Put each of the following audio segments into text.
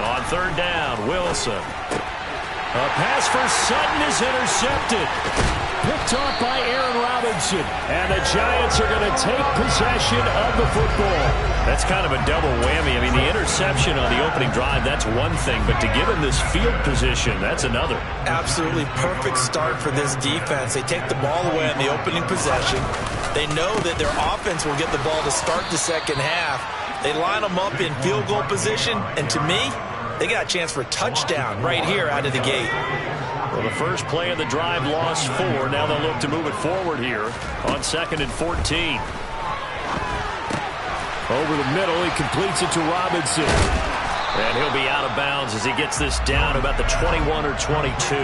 On third down, Wilson. A pass for Sutton is intercepted. Picked off by Aaron Robinson. And the Giants are going to take possession of the football. That's kind of a double whammy. I mean, the interception on the opening drive, that's one thing. But to give him this field position, that's another. Absolutely perfect start for this defense. They take the ball away on the opening possession. They know that their offense will get the ball to start the second half. They line them up in field goal position. And to me, they got a chance for a touchdown right here out of the gate. Well, the first play of the drive lost 4. Now they'll look to move it forward here on 2nd and 14. Over the middle, he completes it to Robinson. And he'll be out of bounds as he gets this down about the 21 or 22.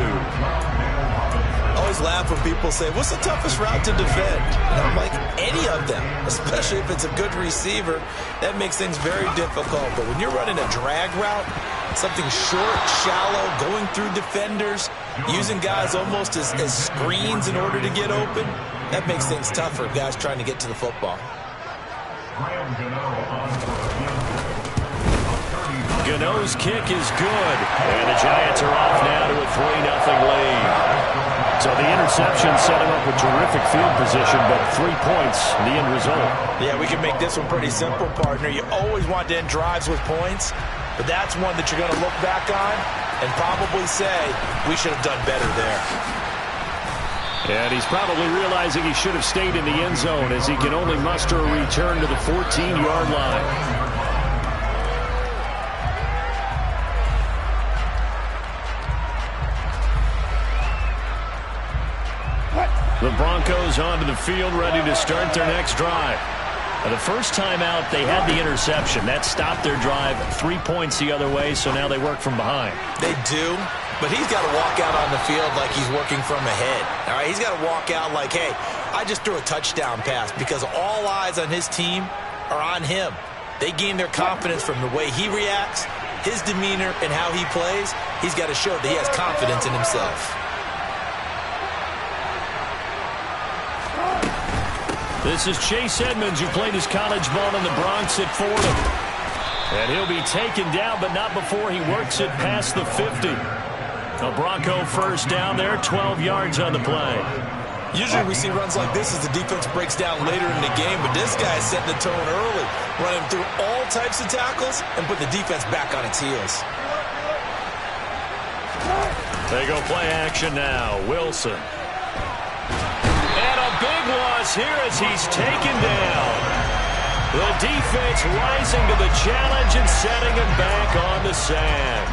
I always laugh when people say, what's the toughest route to defend? And I'm like, any of them, especially if it's a good receiver. That makes things very difficult. But when you're running a drag route, something short, shallow, going through defenders, using guys almost as screens in order to get open, that makes things tougher, guys trying to get to the football. Gano's kick is good. And the Giants are off now to a 3-0 lead. So the interception set him up with terrific field position, but 3 points, the end result. Yeah, we can make this one pretty simple, partner. You always want to end drives with points, but that's one that you're going to look back on and probably say, we should have done better there. And he's probably realizing he should have stayed in the end zone as he can only muster a return to the 14-yard line. The Broncos onto the field, ready to start their next drive. The first time out, they had the interception. That stopped their drive 3 points the other way, so now they work from behind. They do, but he's got to walk out on the field like he's working from ahead. All right, he's got to walk out like, hey, I just threw a touchdown pass, because all eyes on his team are on him. They gain their confidence from the way he reacts, his demeanor, and how he plays. He's got to show that he has confidence in himself. This is Chase Edmonds, who played his college ball in the Bronx at Fordham. And he'll be taken down, but not before he works it past the 50. A Bronco first down there, 12 yards on the play. Usually we see runs like this as the defense breaks down later in the game, but this guy is setting the tone early, running through all types of tackles and put the defense back on its heels. They go play action now. Wilson. Big loss here as he's taken down. The defense rising to the challenge and setting him back on the sack.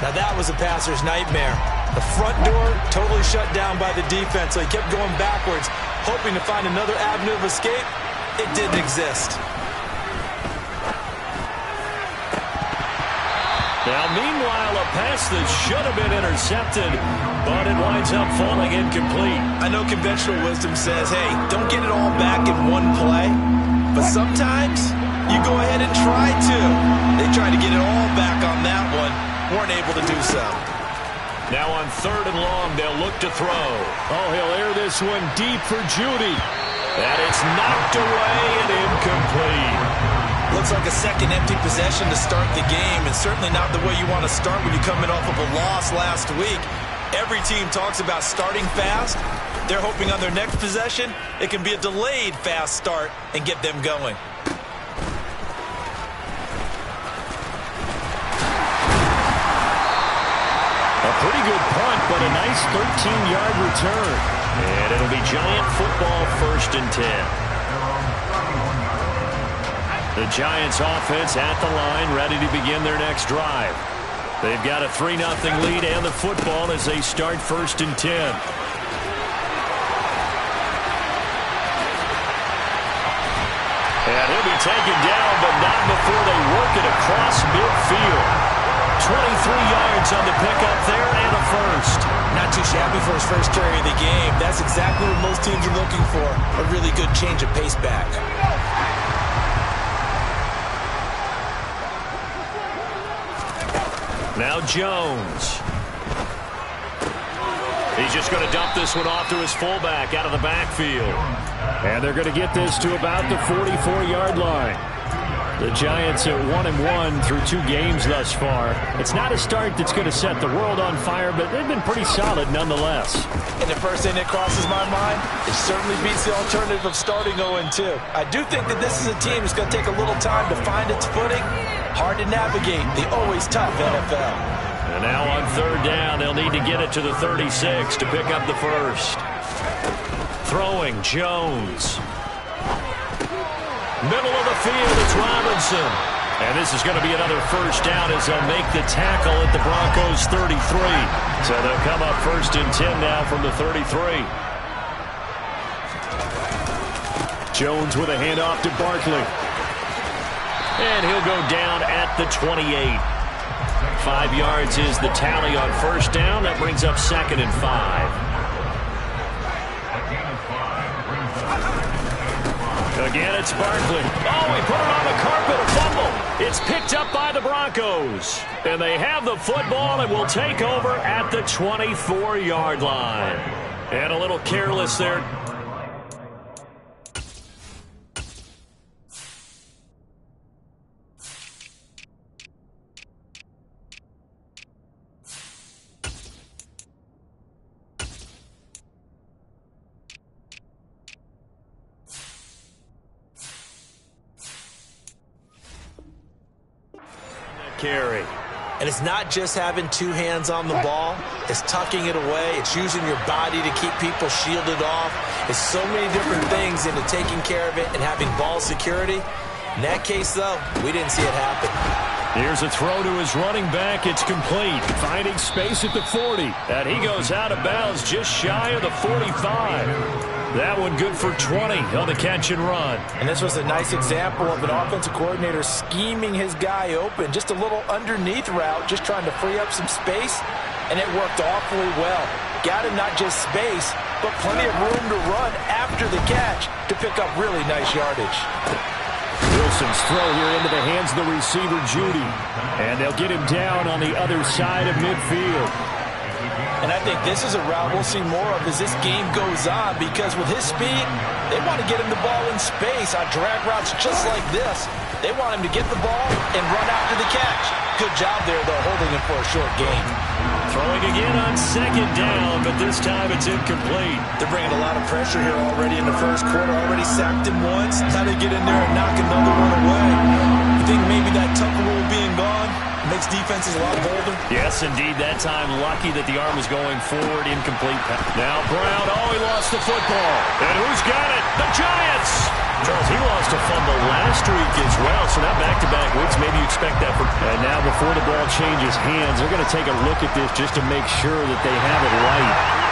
Now that was a passer's nightmare. The front door totally shut down by the defense, so he kept going backwards, hoping to find another avenue of escape. It didn't exist. Now, meanwhile, a pass that should have been intercepted, but it winds up falling incomplete. I know conventional wisdom says, hey, don't get it all back in one play, but sometimes you go ahead and try to. They tried to get it all back on that one, weren't able to do so. Now on 3rd and long, they'll look to throw. Oh, he'll air this one deep for Judy. And it's knocked away and incomplete. Looks like a second empty possession to start the game, and certainly not the way you want to start when you're coming off of a loss last week. Every team talks about starting fast. They're hoping on their next possession it can be a delayed fast start and get them going. A pretty good punt, but a nice 13-yard return. And it'll be Giant football, 1st and 10. The Giants offense at the line, ready to begin their next drive. They've got a 3-0 lead and the football as they start 1st and 10. And he'll be taken down, but not before they work it across midfield. 23 yards on the pickup there and a first. Not too shabby for his first carry of the game. That's exactly what most teams are looking for, a really good change of pace back. Now Jones. He's just going to dump this one off to his fullback out of the backfield. And they're going to get this to about the 44-yard line. The Giants are 1-1 through 2 games thus far. It's not a start that's going to set the world on fire, but they've been pretty solid nonetheless. And the first thing that crosses my mind, it certainly beats the alternative of starting 0-2. I do think that this is a team that's going to take a little time to find its footing. Hard to navigate the always tough NFL. And now on 3rd down, they'll need to get it to the 36 to pick up the first. Throwing, Jones. Middle of the field, it's Robinson. And this is going to be another first down as they'll make the tackle at the Broncos' 33. So they'll come up 1st and 10 now from the 33. Jones with a handoff to Barkley. And he'll go down at the 28. 5 yards is the tally on 1st down. That brings up 2nd and 5. Again, it's Barkley. Oh, he put it on the carpet, a fumble. It's picked up by the Broncos. And they have the football and will take over at the 24-yard line. And a little careless there. Carry. And it's not just having 2 hands on the ball. It's tucking it away. It's using your body to keep people shielded off. It's so many different things into taking care of it and having ball security. In that case, though, we didn't see it happen. Here's a throw to his running back. It's complete. Finding space at the 40. And he goes out of bounds just shy of the 45. That one good for 20 on the catch and run. And this was a nice example of an offensive coordinator scheming his guy open. Just a little underneath route, just trying to free up some space. And it worked awfully well. Got him not just space, but plenty of room to run after the catch to pick up really nice yardage. Wilson's throw here into the hands of the receiver, Judy. And they'll get him down on the other side of midfield. And I think this is a route we'll see more of as this game goes on, because with his speed, they want to get him the ball in space on drag routes just like this. They want him to get the ball and run after the catch. Good job there, though, holding him for a short gain. Throwing again on 2nd down, but this time it's incomplete. They're bringing a lot of pressure here already in the first quarter. Already sacked him once. Now they get in there and knock another one away. You think maybe that Tucker rule being gone makes defenses a lot bolder? Yes, indeed. That time, lucky that the arm was going forward. Incomplete. Now Brown, he lost the football. And who's got it? The Giants! Charles, he lost a fumble last week as well, so now back-to-back weeks, maybe you expect that. And now before the ball changes hands, they're going to take a look at this just to make sure that they have it right.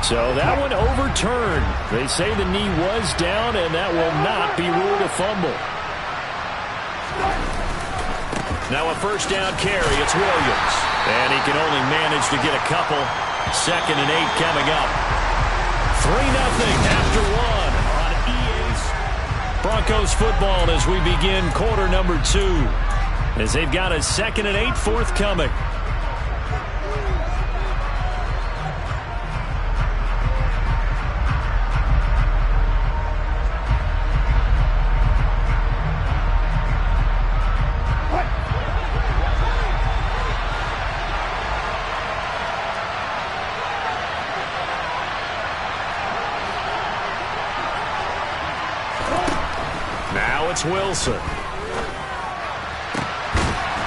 So that one overturned. They say the knee was down, and that will not be ruled a fumble. Now a first down carry. It's Williams. And he can only manage to get a couple. 2nd and 8 coming up. 3-0 after 1 on EA's Broncos football as we begin quarter number 2. As they've got a 2nd and 8 forthcoming. It's Wilson.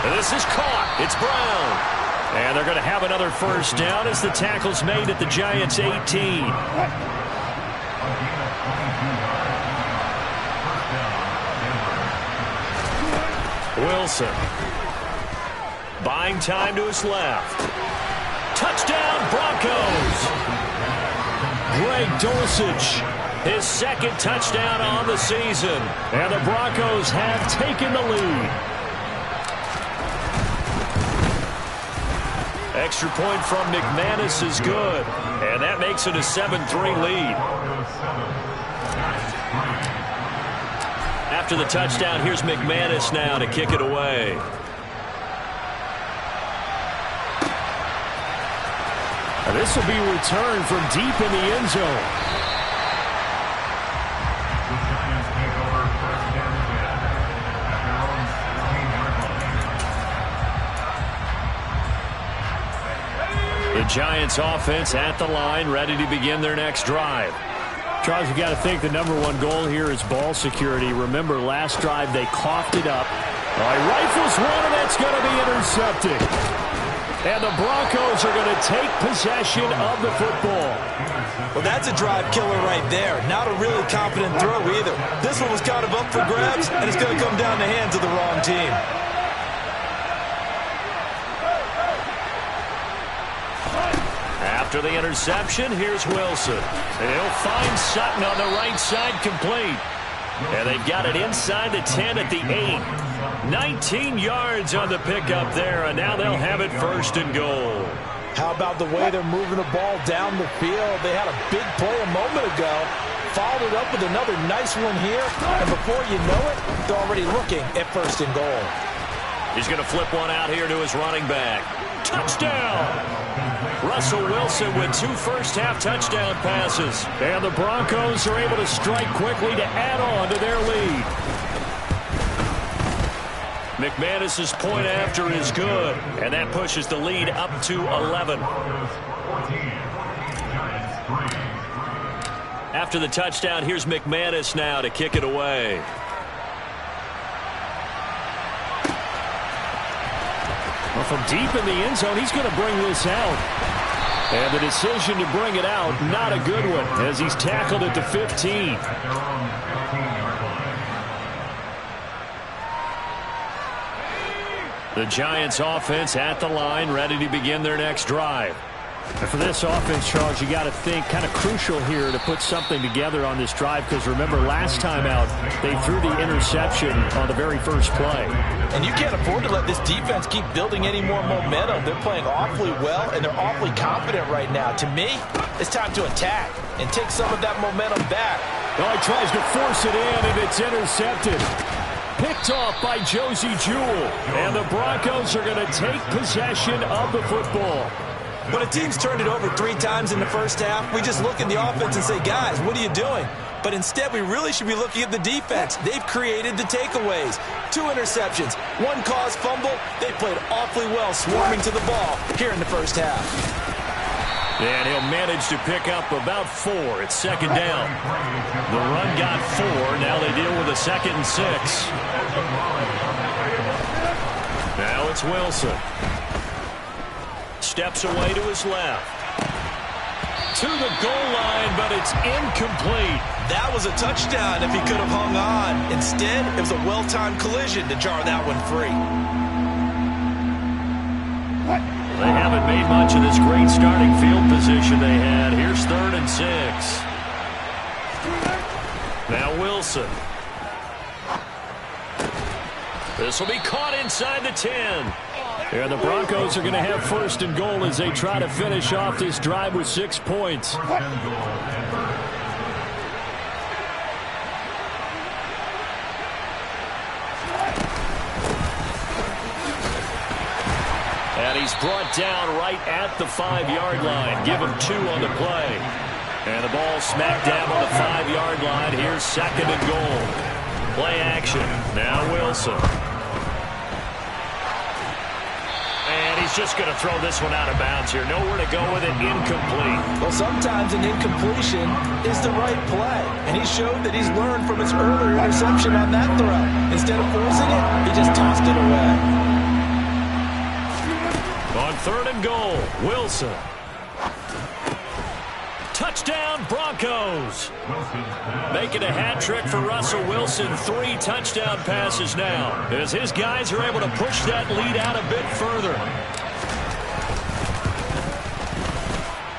And this is caught. It's Brown. And they're going to have another first down as the tackle's made at the Giants' 18. Wilson. Buying time to his left. Touchdown, Broncos. Greg Dulcich. His 2nd touchdown on the season. And the Broncos have taken the lead. Extra point from McManus is good. And that makes it a 7-3 lead. After the touchdown, here's McManus now to kick it away. This will be returned from deep in the end zone. The Giants offense at the line, ready to begin their next drive. Charles, you got to think the #1 goal here is ball security. Remember, last drive they coughed it up. Rifles one, and that's going to be intercepted. And the Broncos are going to take possession of the football. Well, that's a drive killer right there. Not a really confident throw either. This one was kind of up for grabs, and it's going to come down the hands of the wrong team. After the interception, here's Wilson. And he'll find Sutton on the right side, complete. And they've got it inside the 10 at the 8. 19 yards on the pickup there, and now they'll have it 1st and goal. How about the way they're moving the ball down the field? They had a big play a moment ago, followed it up with another nice one here, and before you know it, they're already looking at 1st and goal. He's going to flip one out here to his running back. Touchdown! Russell Wilson with 2 first-half touchdown passes. And the Broncos are able to strike quickly to add on to their lead. McManus's point after is good, and that pushes the lead up to 11. After the touchdown, here's McManus now to kick it away. Well, from deep in the end zone, he's going to bring this out. And the decision to bring it out, not a good one, as he's tackled at the 15. The Giants offense at the line, ready to begin their next drive. And for this offense, Charles, you got to think kind of crucial here to put something together on this drive, because remember, last time out, they threw the interception on the very first play. And you can't afford to let this defense keep building any more momentum. They're playing awfully well, and they're awfully confident right now. To me, it's time to attack and take some of that momentum back. Oh, he tries to force it in, and it's intercepted. Picked off by Josie Jewell. And the Broncos are going to take possession of the football. When a team's turned it over 3 times in the first half, we just look at the offense and say, guys, what are you doing? But instead, we really should be looking at the defense. They've created the takeaways. 2 interceptions, 1 caused fumble. They played awfully well swarming to the ball here in the first half. And he'll manage to pick up about 4. It's 2nd down. The run got 4. Now they deal with a 2nd and 6. Now it's Wilson. Steps away to his left. To the goal line, but it's incomplete. That was a touchdown if he could have hung on. Instead, it was a well-timed collision to jar that one free. They haven't made much of this great starting field position they had. Here's 3rd and 6. Now Wilson. This will be caught inside the 10. And the Broncos are going to have 1st and goal as they try to finish off this drive with 6 points. And he's brought down right at the 5-yard line. Give him 2 on the play. And the ball smacked down on the 5-yard line. Here's 2nd and goal. Play action. Now Wilson. And he's just going to throw this one out of bounds here. Nowhere to go with it. Incomplete. Well, sometimes an incompletion is the right play. And he showed that he's learned from his earlier interception on that throw. Instead of forcing it, he just tossed it away. On 3rd and goal, Wilson. Touchdown, Broncos. Making a hat trick for Russell Wilson. 3 touchdown passes now, as his guys are able to push that lead out a bit further.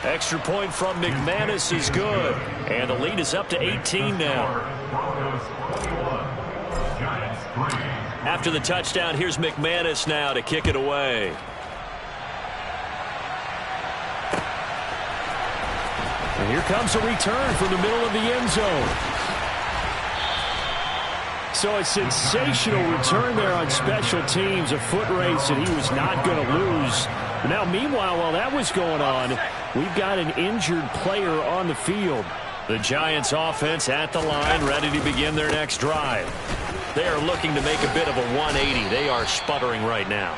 Extra point from McManus is good. And the lead is up to 18 now. After the touchdown, here's McManus now to kick it away. And here comes a return from the middle of the end zone. So a sensational return there on special teams, a foot race that he was not going to lose. But now, meanwhile, while that was going on, we've got an injured player on the field. The Giants offense at the line, ready to begin their next drive. They are looking to make a bit of a 180. They are sputtering right now.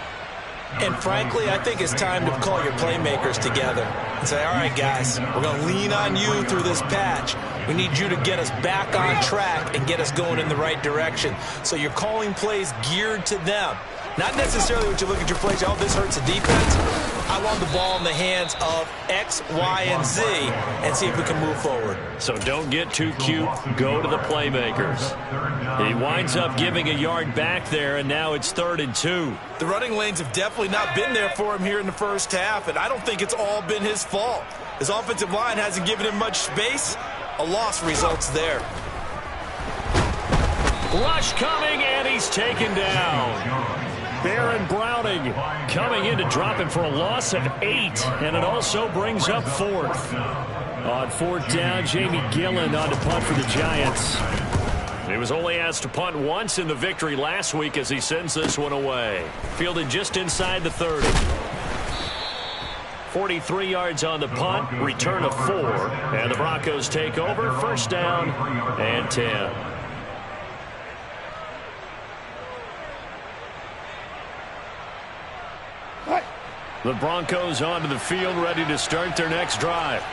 And frankly, I think it's time to call your playmakers together and say, all right, guys, we're going to lean on you through this patch. We need you to get us back on track and get us going in the right direction. So you're calling plays geared to them. Not necessarily what you look at your plays, oh, this hurts the defense. I want the ball in the hands of X, Y, and Z and see if we can move forward. So don't get too cute. Go to the playmakers. He winds up giving a yard back there, and now it's 3rd and 2. The running lanes have definitely not been there for him here in the first half, and I don't think it's all been his fault. His offensive line hasn't given him much space. A loss results there. Rush coming, and he's taken down. Baron Browning coming in to drop him for a loss of 8, and it also brings up 4th. On 4th down, Jamie Gillen on to punt for the Giants. He was only asked to punt once in the victory last week as he sends this one away. Fielded just inside the 30. 43 yards on the punt, return of 4, and the Broncos take over, 1st down and 10. The Broncos onto the field, ready to start their next drive.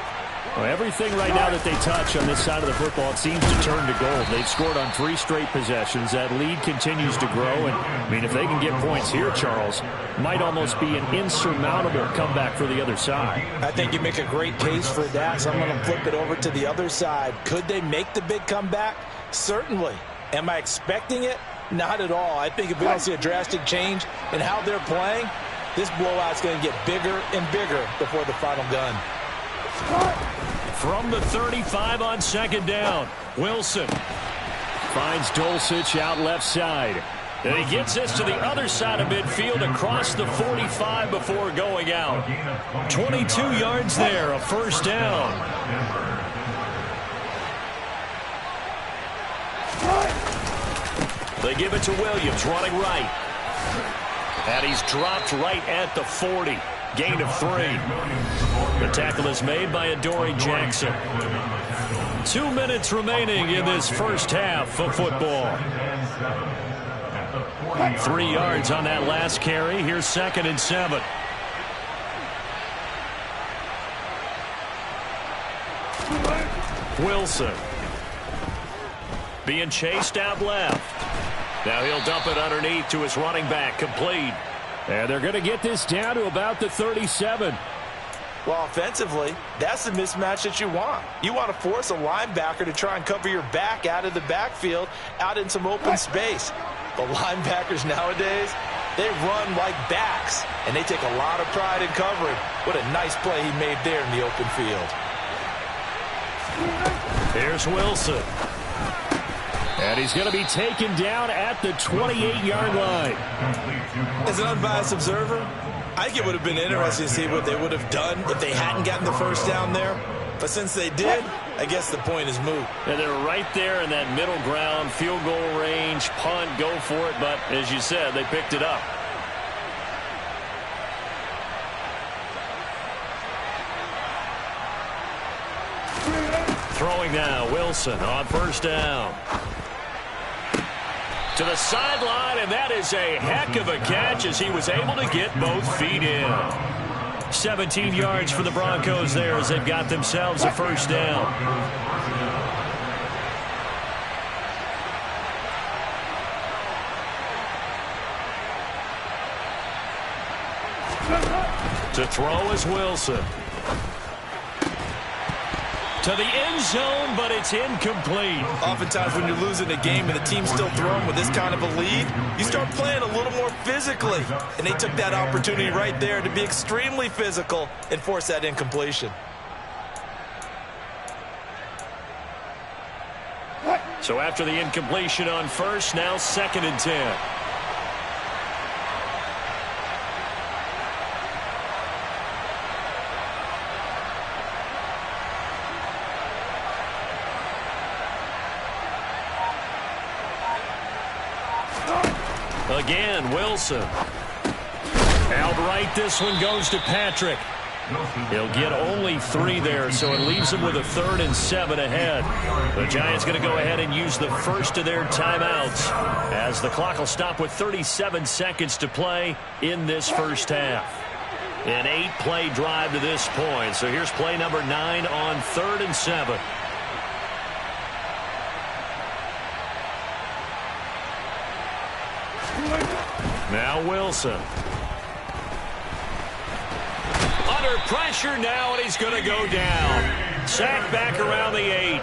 Well, everything right now that they touch on this side of the football, it seems to turn to gold. They've scored on 3 straight possessions. That lead continues to grow. And, I mean, if they can get points here, Charles, might almost be an insurmountable comeback for the other side. I think you make a great case for that, so I'm going to flip it over to the other side. Could they make the big comeback? Certainly. Am I expecting it? Not at all. I think if we don't see a drastic change in how they're playing, this blowout's going to get bigger and bigger before the final gun. From the 35 on 2nd down, Wilson finds Dulcich out left side. And he gets this to the other side of midfield across the 45 before going out. 22 yards there, a 1st down. They give it to Williams, running right. And he's dropped right at the 40. Gain of 3. The tackle is made by Adoree Jackson. 2 minutes remaining in this first half of football. 3 yards on that last carry. Here's 2nd and 7. Wilson being chased out left. Now he'll dump it underneath to his running back, complete. And they're going to get this down to about the 37. Well, offensively, that's the mismatch that you want. You want to force a linebacker to try and cover your back out of the backfield, out in some open space. The linebackers nowadays, they run like backs, and they take a lot of pride in covering. What a nice play he made there in the open field. Here's Wilson. And he's going to be taken down at the 28-yard line. As an unbiased observer, I think it would have been interesting to see what they would have done if they hadn't gotten the 1st down there. But since they did, I guess the point is moot. And they're right there in that middle ground, field goal range, punt, go for it. But as you said, they picked it up. Throwing now, Wilson on 1st down. To the sideline, and that is a heck of a catch as he was able to get both feet in. 17 yards for the Broncos there as they've got themselves a 1st down. To throw is Wilson. To the end zone, but it's incomplete. Oftentimes when you're losing a game and the team's still throwing with this kind of a lead, you start playing a little more physically. And they took that opportunity right there to be extremely physical and force that incompletion. So after the incompletion on 1st, now 2nd and 10. Again, Wilson. Outright, this one goes to Patrick. He'll get only 3 there, so it leaves him with a 3rd and 7 ahead. The Giants going to go ahead and use the first of their timeouts as the clock will stop with 37 seconds to play in this first half. An 8-play drive to this point. So here's play number 9 on 3rd and 7. Now Wilson. Under pressure now, and he's going to go down. Sacked back around the 8.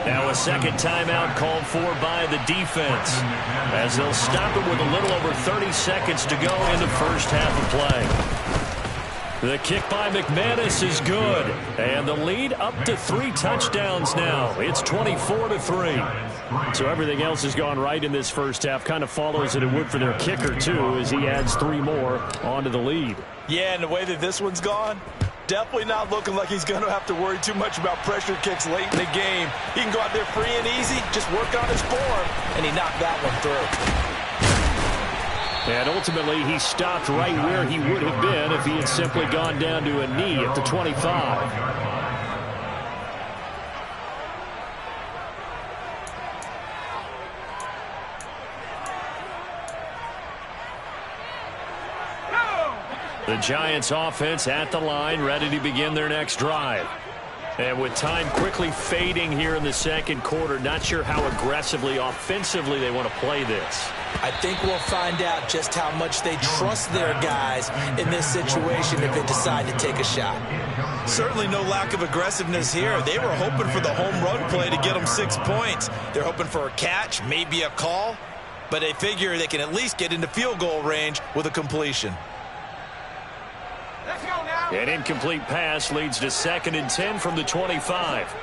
Now a second timeout called for by the defense as they'll stop it with a little over 30 seconds to go in the first half of play. The kick by McManus is good, and the lead up to 3 touchdowns now. It's 24-3. So everything else has gone right in this first half. Kind of follows that it would for their kicker, too, as he adds 3 more onto the lead. Yeah, and the way that this one's gone, definitely not looking like he's going to have to worry too much about pressure kicks late in the game. He can go out there free and easy, just work on his form, and he knocked that one through. And ultimately, he stopped right where he would have been if he had simply gone down to a knee at the 25. The Giants offense at the line, ready to begin their next drive. And with time quickly fading here in the second quarter, not sure how aggressively, offensively they want to play this. I think we'll find out just how much they trust their guys in this situation if they decide to take a shot. Certainly no lack of aggressiveness here. They were hoping for the home run play to get them 6 points. They're hoping for a catch, maybe a call, but they figure they can at least get into field goal range with a completion. An incomplete pass leads to 2nd and 10 from the 25.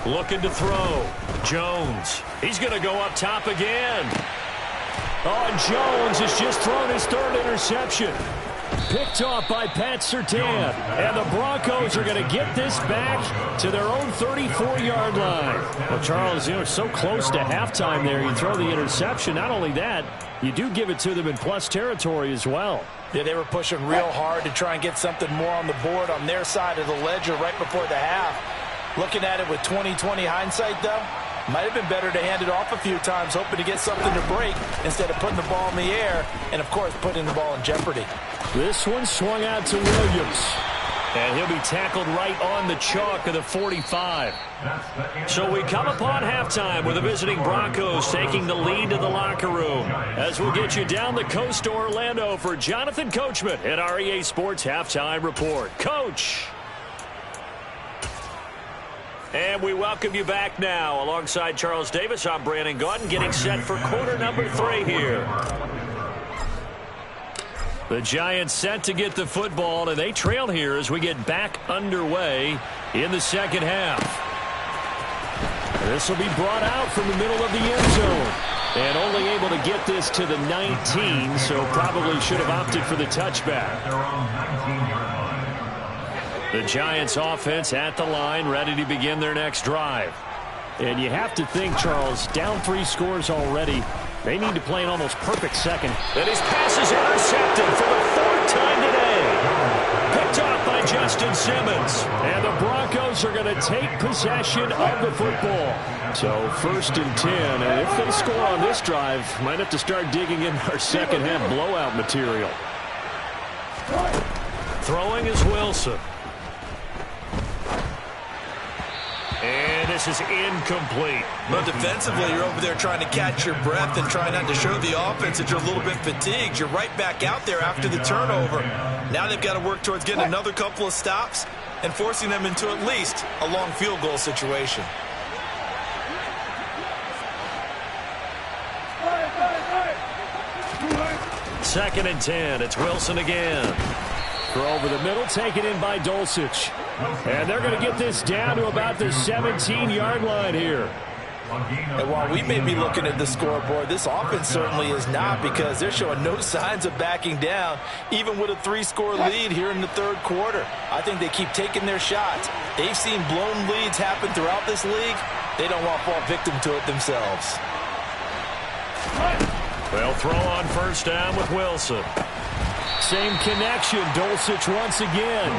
Looking to throw. Jones. He's going to go up top again. Oh, and Jones has just thrown his 3rd interception. Picked off by Pat Surtain. And the Broncos are going to get this back to their own 34-yard line. Well, Charles, so close to halftime there. You throw the interception. Not only that, you do give it to them in plus territory as well. Yeah, they were pushing real hard to try and get something more on the board on their side of the ledger right before the half. Looking at it with 20/20 hindsight, though, might have been better to hand it off a few times, hoping to get something to break instead of putting the ball in the air and, of course, putting the ball in jeopardy. This one swung out to Williams. And he'll be tackled right on the chalk of the 45. So we come upon halftime with the visiting Broncos taking the lead to the locker room. As we'll get you down the coast to Orlando for Jonathan Coachman at our EA Sports Halftime Report. Coach! And we welcome you back now. Alongside Charles Davis, I'm Brandon Gaudin, getting set for quarter number 3 here. The Giants set to get the football, and they trail here as we get back underway in the second half. This will be brought out from the middle of the end zone. And only able to get this to the 19, so probably should have opted for the touchback. The Giants offense at the line, ready to begin their next drive. And you have to think, Charles, down 3 scores already. They need to play an almost perfect second. And his pass is intercepted for the 4th time today. Picked off by Justin Simmons. And the Broncos are going to take possession of the football. So 1st and 10. And if they score on this drive, might have to start digging in our second half blowout material. Throwing is Wilson. And this is incomplete. But defensively, you're over there trying to catch your breath and try not to show the offense that you're a little bit fatigued. You're right back out there after the turnover. Now they've got to work towards getting another couple of stops and forcing them into at least a long field goal situation. Second and 10. It's Wilson again. Throw over the middle, taken in by Dulcich. And they're going to get this down to about the 17-yard line here. And while we may be looking at the scoreboard, this offense certainly is not, because they're showing no signs of backing down, even with a 3-score lead here in the 3rd quarter. I think they keep taking their shots. They've seen blown leads happen throughout this league. They don't want to fall victim to it themselves. They'll throw on first down with Wilson. Same connection. Dulcich once again.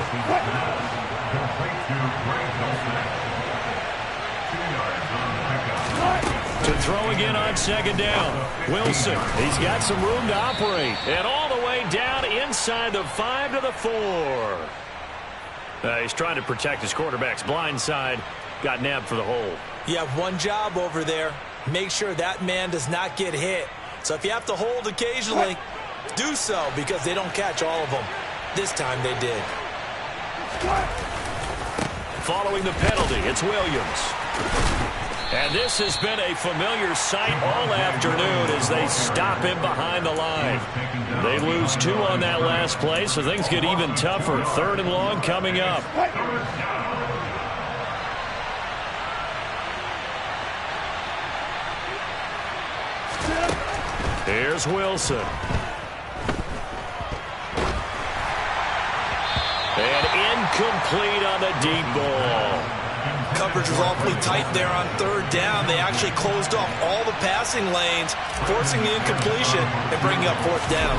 To throw again on second down. Wilson, he's got some room to operate. And all the way down inside the 5 to the 4. He's trying to protect his quarterback's blind side. Got nabbed for the hold. You have one job over there. Make sure that man does not get hit. So if you have to hold occasionally, do so, because they don't catch all of them. This time they did. Following the penalty, it's Williams. And this has been a familiar sight all afternoon as they stop him behind the line. They lose 2 on that last play, so things get even tougher. 3rd and long coming up. Here's Wilson. And incomplete on the deep ball. Coverage was awfully tight there on 3rd down. They actually closed off all the passing lanes, forcing the incompletion and bringing up 4th down.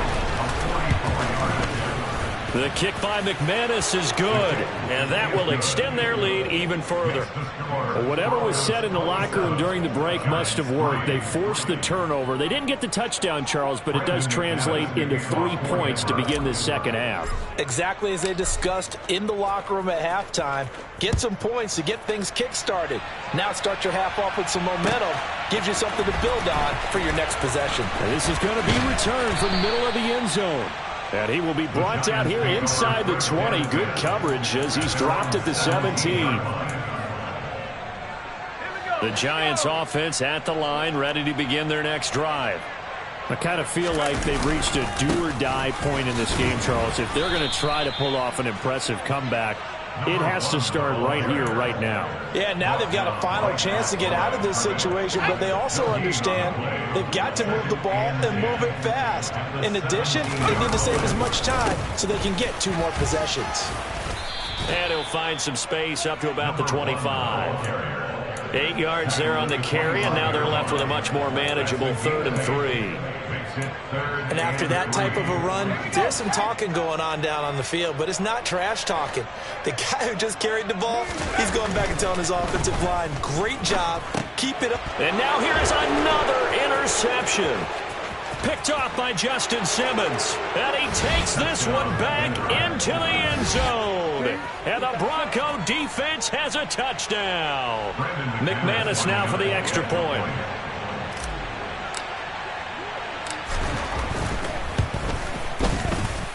The kick by McManus is good, and that will extend their lead even further. Whatever was said in the locker room during the break must have worked. They forced the turnover. They didn't get the touchdown, Charles, but it does translate into 3 points to begin this second half. Exactly as they discussed in the locker room at halftime. Get some points to get things kick-started. Now start your half off with some momentum. Gives you something to build on for your next possession. And this is going to be returned from the middle of the end zone. And he will be brought down here inside the 20. Good coverage as he's dropped at the 17. The Giants offense at the line, ready to begin their next drive. I kind of feel like they've reached a do-or-die point in this game, Charles. If they're going to try to pull off an impressive comeback, it has to start right here, right now. Yeah, now they've got a final chance to get out of this situation, but they also understand they've got to move the ball and move it fast. In addition, they need to save as much time so they can get 2 more possessions. And he'll find some space up to about the 25. 8 yards there on the carry, and now they're left with a much more manageable 3rd and 3. And after that type of a run, there's some talking going on down on the field, but it's not trash talking. The guy who just carried the ball, he's going back and telling his offensive line, great job, keep it up. And now here is another interception. Picked off by Justin Simmons. And he takes this one back into the end zone. And the Bronco defense has a touchdown. McManus now for the extra point.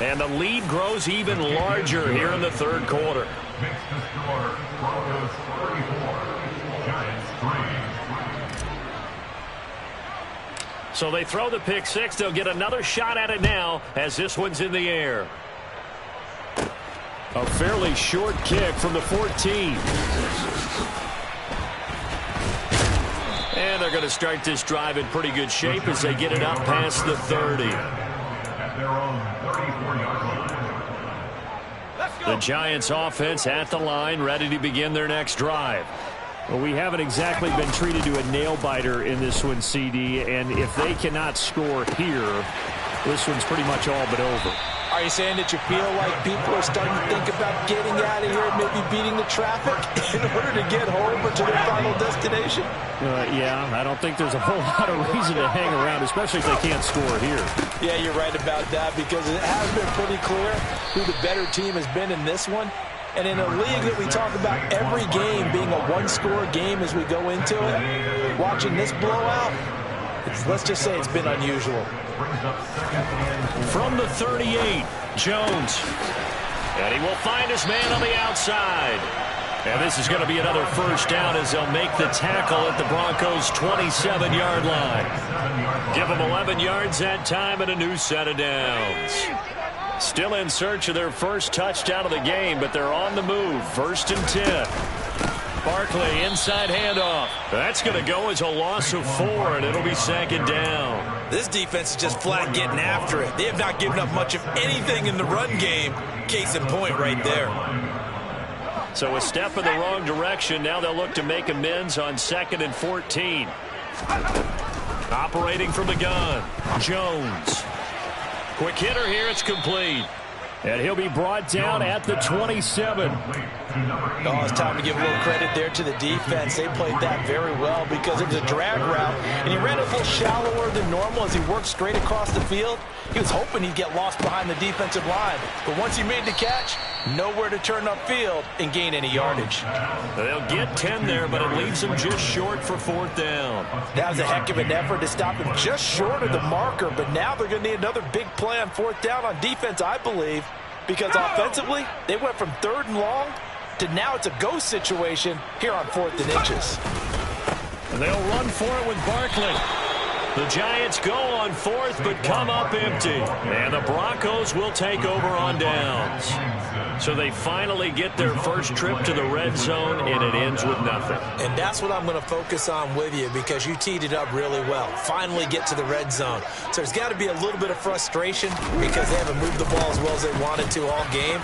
And the lead grows even larger here in the 3rd quarter. So they throw the pick 6. They'll get another shot at it now as this one's in the air. A fairly short kick from the 14. And they're going to start this drive in pretty good shape as they get it up past the 30. The Giants offense at the line, ready to begin their next drive. Well, we haven't exactly been treated to a nail-biter in this one, CD, and if they cannot score here, this one's pretty much all but over. Are you saying that you feel like people are starting to think about getting out of here, maybe beating the traffic in order to get home or to their final destination? Yeah, I don't think there's a whole lot of reason to hang around, especially if they can't score here. Yeah, you're right about that, because it has been pretty clear who the better team has been in this one. And in a league that we talk about every game being a one-score game as we go into it, watching this blowout, let's just say it's been unusual. From the 38, Jones. And he will find his man on the outside. And this is going to be another first down as they'll make the tackle at the Broncos' 27-yard line. Give them 11 yards that time and a new set of downs. Still in search of their first touchdown of the game, but they're on the move. 1st and 10. Barkley, inside handoff. That's going to go as a loss of 4, and it'll be 2nd down. This defense is just flat getting after it. They have not given up much of anything in the run game. Case in point right there. So a step in the wrong direction. Now they'll look to make amends on 2nd and 14. Operating from the gun, Jones. Quick hitter here, it's complete. And he'll be brought down at the 27. Oh, it's time to give a little credit there to the defense. They played that very well because it was a drag route, and he ran a little shallower than normal as he worked straight across the field. He was hoping he'd get lost behind the defensive line, but once he made the catch, nowhere to turn upfield and gain any yardage. They'll get 10 there, but it leaves them just short for 4th down. That was a heck of an effort to stop him just short of the marker, but now they're going to need another big play on 4th down on defense, I believe, because offensively, they went from 3rd and long to now it's a go situation here on 4th and inches. And they'll run for it with Barkley. The Giants go on 4th, but come up empty. And the Broncos will take over on downs. So they finally get their first trip to the red zone, and it ends with nothing. And that's what I'm going to focus on with you because you teed it up really well. Finally get to the red zone. So there's got to be a little bit of frustration because they haven't moved the ball as well as they wanted to all game.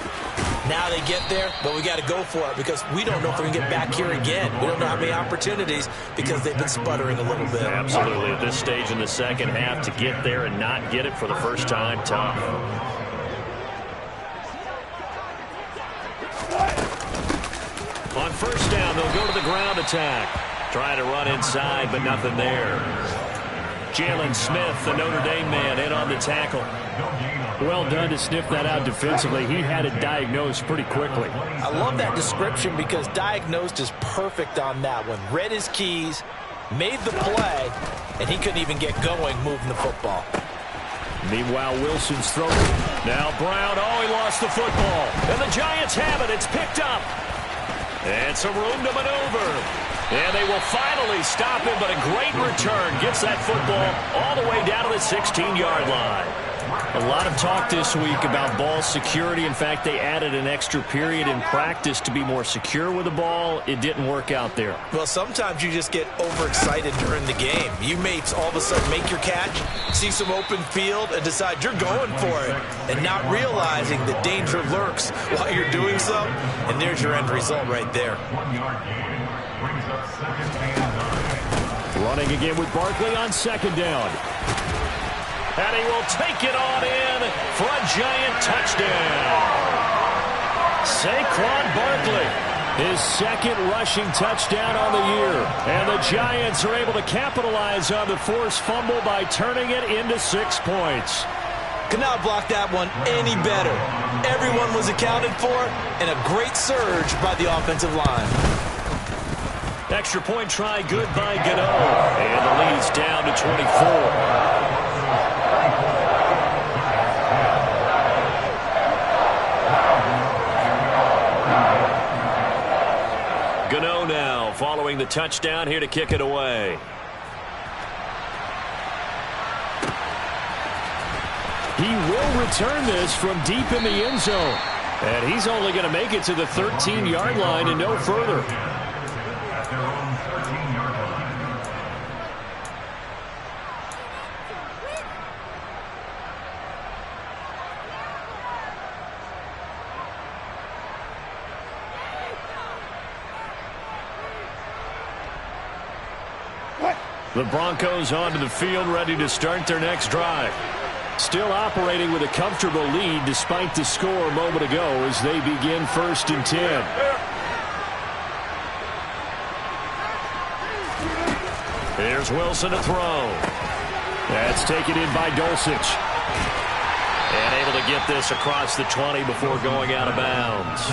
Now they get there, but we got to go for it because we don't know if we're going to get back here again. We don't know how many opportunities because they've been sputtering a little bit. Absolutely. At this stage in the second half, to get there and not get it for the first time, tough. On 1st down, they'll go to the ground attack. Trying to run inside, but nothing there. Jalen Smith, the Notre Dame man, in on the tackle. Well done to sniff that out defensively. He had it diagnosed pretty quickly. I love that description because diagnosed is perfect on that one. Read his keys, made the play, and he couldn't even get going moving the football. Meanwhile, Wilson's throw. Now Brown, he lost the football. And the Giants have it. It's picked up. And some room to maneuver. And they will finally stop him, but a great return. Gets that football all the way down to the 16-yard line. A lot of talk this week about ball security. In fact, they added an extra period in practice to be more secure with the ball. It didn't work out there. Well, sometimes you just get overexcited during the game. You may all of a sudden make your catch, see some open field, and decide you're going for it, and not realizing the danger lurks while you're doing so. And there's your end result right there. Running again with Barkley on 2nd down. And he will take it on in for a Giant touchdown. Saquon Barkley, his 2nd rushing touchdown on the year. And the Giants are able to capitalize on the forced fumble by turning it into 6 points. Could not block that one any better. Everyone was accounted for, and a great surge by the offensive line. Extra point try good by Gano. And the lead's down to 24. Gano now following the touchdown here to kick it away. He will return this from deep in the end zone. And he's only going to make it to the 13-yard line and no further. The Broncos onto the field, ready to start their next drive. Still operating with a comfortable lead despite the score a moment ago as they begin 1st and 10. Here's Wilson to throw. That's taken in by Dulcich. And able to get this across the 20 before going out of bounds.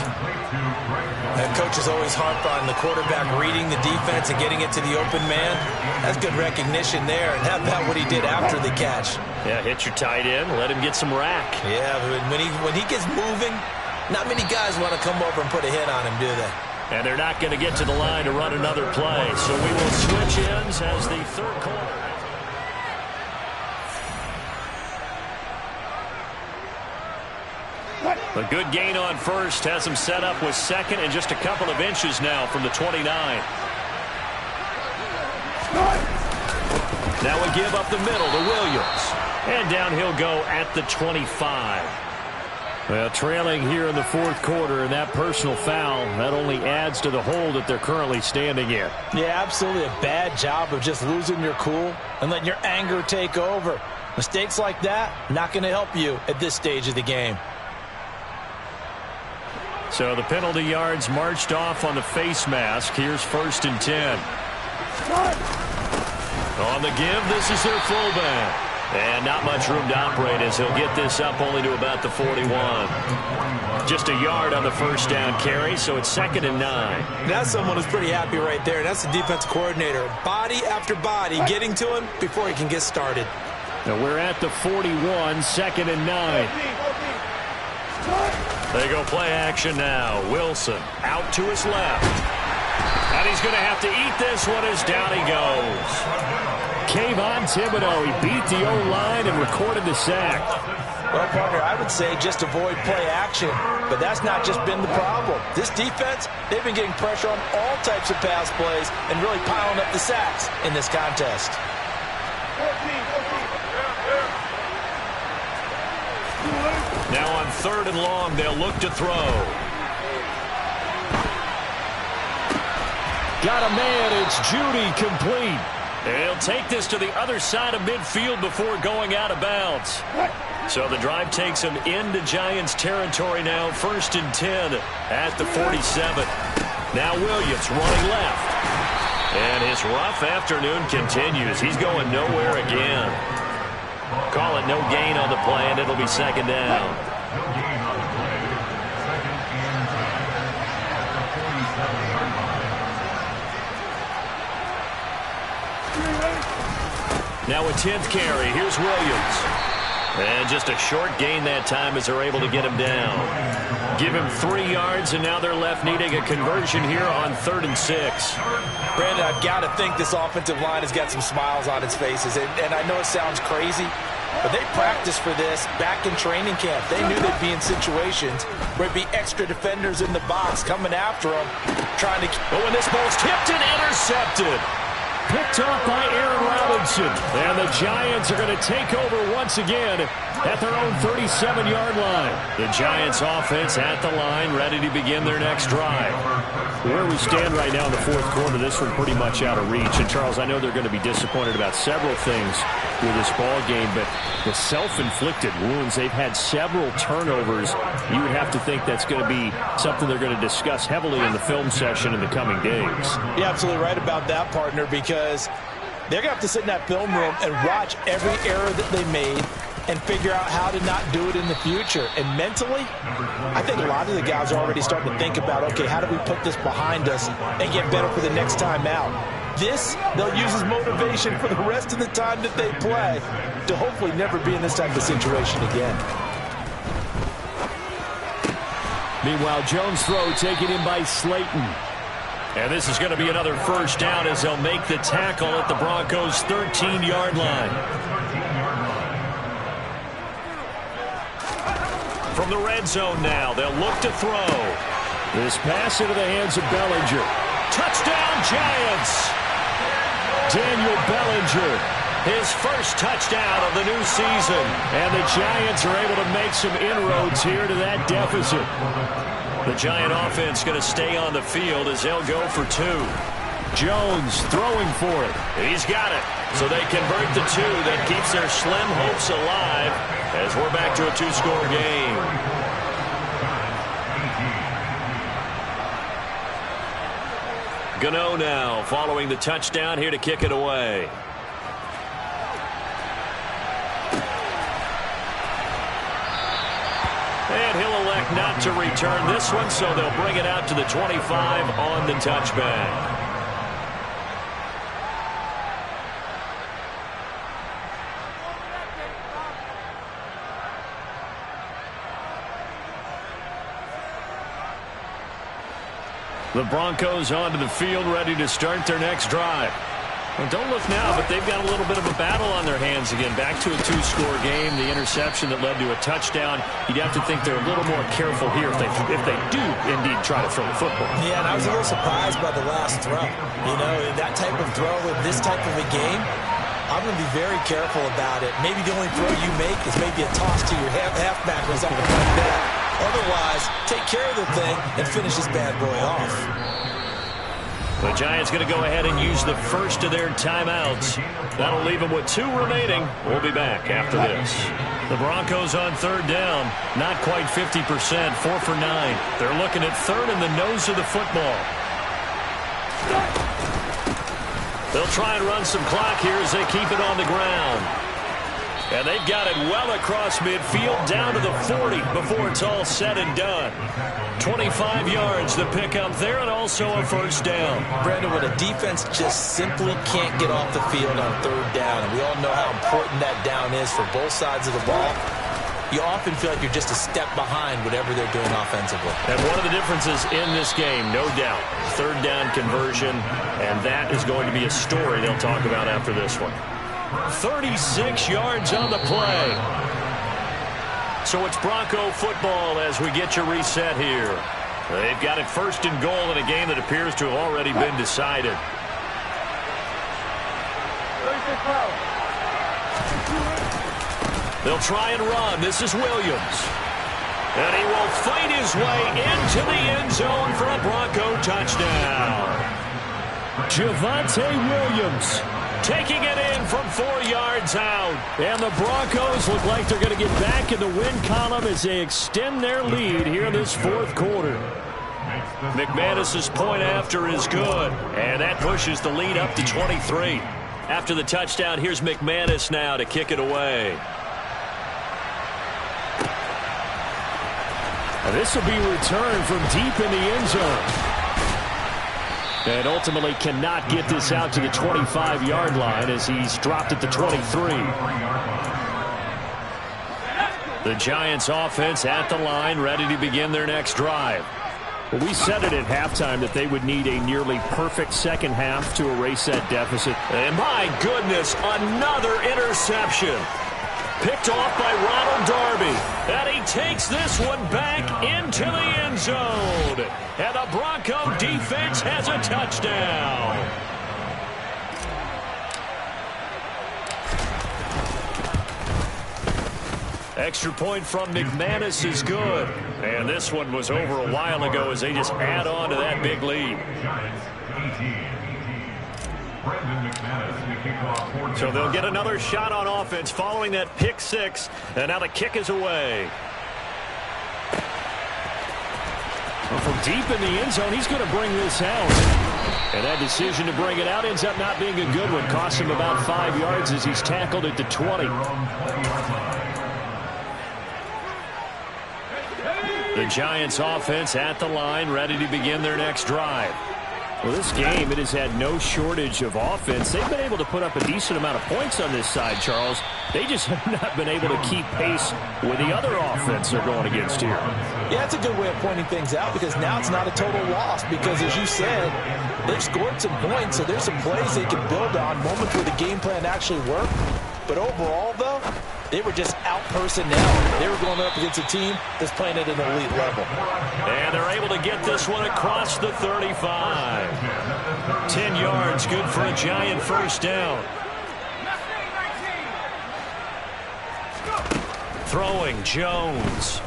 That coach is always harped on the quarterback reading the defense and getting it to the open man. That's good recognition there. And how about what he did after the catch? Yeah, hit your tight end, let him get some rack. Yeah, but when he gets moving, not many guys want to come over and put a hit on him, do they? And they're not going to get to the line to run another play. So we will switch ends as the 3rd quarter. A good gain on 1st has him set up with 2nd and just a couple of inches now from the 29. Now we give up the middle to Williams. And down he'll go at the 25. Well, trailing here in the fourth quarter, and that personal foul, that only adds to the hole that they're currently standing in. Yeah, absolutely a bad job of just losing your cool and letting your anger take over. Mistakes like that, not going to help you at this stage of the game. So the penalty yards marched off on the face mask. Here's 1st and 10. On the give, this is their fullback. And not much room to operate as he'll get this up only to about the 41. Just a yard on the first down carry, so it's 2nd and 9. That's someone who's pretty happy right there. That's the defense coordinator. Body after body getting to him before he can get started. Now we're at the 41, 2nd and 9. They go play action now. Wilson out to his left. And he's going to have to eat this one as down he goes. Kayvon Thibodeau, he beat the O-line and recorded the sack. Well, partner, I would say just avoid play action, but that's not just been the problem. This defense, they've been getting pressure on all types of pass plays and really piling up the sacks in this contest. Now on 3rd and long, they'll look to throw. Got a man, it's Judy, complete. He'll take this to the other side of midfield before going out of bounds. So the drive takes him into Giants territory now. 1st and 10 at the 47. Now Williams running left. And his rough afternoon continues. He's going nowhere again. Call it no gain on the play, and it'll be 2nd down. Now a 10th carry. Here's Williams. And just a short gain that time as they're able to get him down. Give him 3 yards, and now they're left needing a conversion here on 3rd and 6. Brandon, I've got to think this offensive line has got some smiles on its faces. And I know it sounds crazy, but they practiced for this back in training camp. They knew they'd be in situations where it'd be extra defenders in the box coming after them, trying to... Oh, and this ball's tipped and intercepted. Picked off by Aaron Robinson. And the Giants are going to take over once again at their own 37-yard line. The Giants offense at the line, ready to begin their next drive. Where we stand right now in the fourth quarter, this one pretty much out of reach. And, Charles, I know they're going to be disappointed about several things with this ball game, but the self-inflicted wounds, they've had several turnovers. You would have to think that's going to be something they're going to discuss heavily in the film session in the coming days. You're absolutely right about that, partner, because they're going to have to sit in that film room and watch every error that they made and figure out how to not do it in the future. And mentally, I think a lot of the guys are already starting to think about, okay, how do we put this behind us and get better for the next time out? This, they'll use as motivation for the rest of the time that they play to hopefully never be in this type of situation again. Meanwhile, Jones' throw taken in by Slayton. And this is going to be another first down as they'll make the tackle at the Broncos' 13-yard line. From the red zone now, they'll look to throw. This pass into the hands of Bellinger. Touchdown, Giants! Daniel Bellinger, his first touchdown of the new season. And the Giants are able to make some inroads here to that deficit. The Giant offense going to stay on the field as they'll go for 2. Jones throwing for it. He's got it. So they convert the 2. That keeps their slim hopes alive as we're back to a 2-score game. Gano now following the touchdown here to kick it away. And he'll elect not to return this one, so they'll bring it out to the 25 on the touchback. The Broncos onto the field, ready to start their next drive. Well, don't look now, but they've got a little bit of a battle on their hands again. Back to a 2-score game. The interception that led to a touchdown. You'd have to think they're a little more careful here if they do indeed try to throw the football. Yeah, and I was a little surprised by the last throw. You know, that type of throw in this type of a game, I'm going to be very careful about it. Maybe the only throw you make is maybe a toss to your halfback or something like that. Otherwise, take care of the thing and finish this bad boy off. The Giants going to go ahead and use the first of their timeouts. That'll leave them with 2 remaining. We'll be back after this. The Broncos on third down. Not quite 50%, 4 for 9. They're looking at third in the nose of the football. They'll try and run some clock here as they keep it on the ground. And they've got it well across midfield down to the 40 before it's all said and done. 25 yards the pickup there, and also a first down. Brandon, when a defense just simply can't get off the field on third down, and we all know how important that down is for both sides of the ball, you often feel like you're just a step behind whatever they're doing offensively. And one of the differences in this game, no doubt, third down conversion, and that is going to be a story they'll talk about after this one. 36 yards on the play. So it's Bronco football as we get you reset here. They've got it first and goal in a game that appears to have already been decided. They'll try and run. This is Williams. And he will fight his way into the end zone for a Bronco touchdown. Javonte Williams taking it in from 4 yards out. And the Broncos look like they're going to get back in the win column as they extend their lead here in this fourth quarter. McManus's point after is good. And that pushes the lead up to 23. After the touchdown, here's McManus now to kick it away. And this will be returned from deep in the end zone. And ultimately cannot get this out to the 25-yard line as he's dropped at the 23. The Giants offense at the line, ready to begin their next drive. Well, we said it at halftime that they would need a nearly perfect second half to erase that deficit. And my goodness, another interception. Picked off by Ronald Darby. And he takes this one back into the end zone. And the Bronco defense has a touchdown. Extra point from McManus is good. And this one was over a while ago as they just add on to that big lead. So they'll get another shot on offense following that pick six. And now the kick is away. Well, from deep in the end zone, he's going to bring this out. And that decision to bring it out ends up not being a good one. Costs him about 5 yards as he's tackled at the 20. The Giants offense at the line, ready to begin their next drive. Well, this game, it has had no shortage of offense. They've been able to put up a decent amount of points on this side, Charles. They just have not been able to keep pace with the other offense they're going against here. Yeah, it's a good way of pointing things out because now it's not a total loss because, as you said, they've scored some points, so there's some plays they can build on, moments where the game plan actually worked. But overall, though, they were just out personnel. They were going up against a team that's playing at an elite level. And they're able to get this one across the 35. 10 yards, good for a Giant first down. Throwing Jones.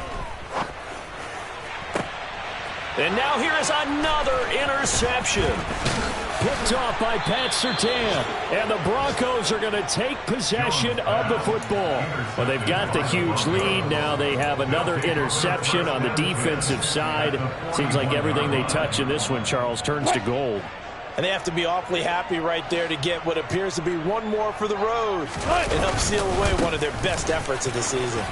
And now here is another interception. Picked off by Pat Surtain. And the Broncos are going to take possession of the football. Well, they've got the huge lead. Now they have another interception on the defensive side. Seems like everything they touch in this one, Charles, turns to gold. And they have to be awfully happy right there to get what appears to be one more for the road. It helps seal away one of their best efforts of the season.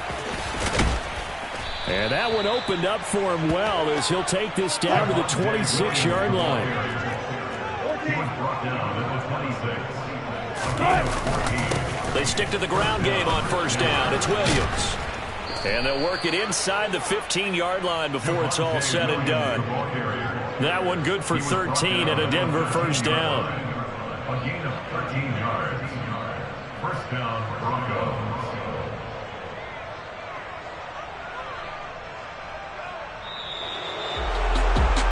And that one opened up for him well as he'll take this down to the 26-yard line. They stick to the ground game on first down. It's Williams. And they'll work it inside the 15-yard line before it's all said and done. That one good for 13 and a Denver first down. A gain of 13 yards. First down, Broncos.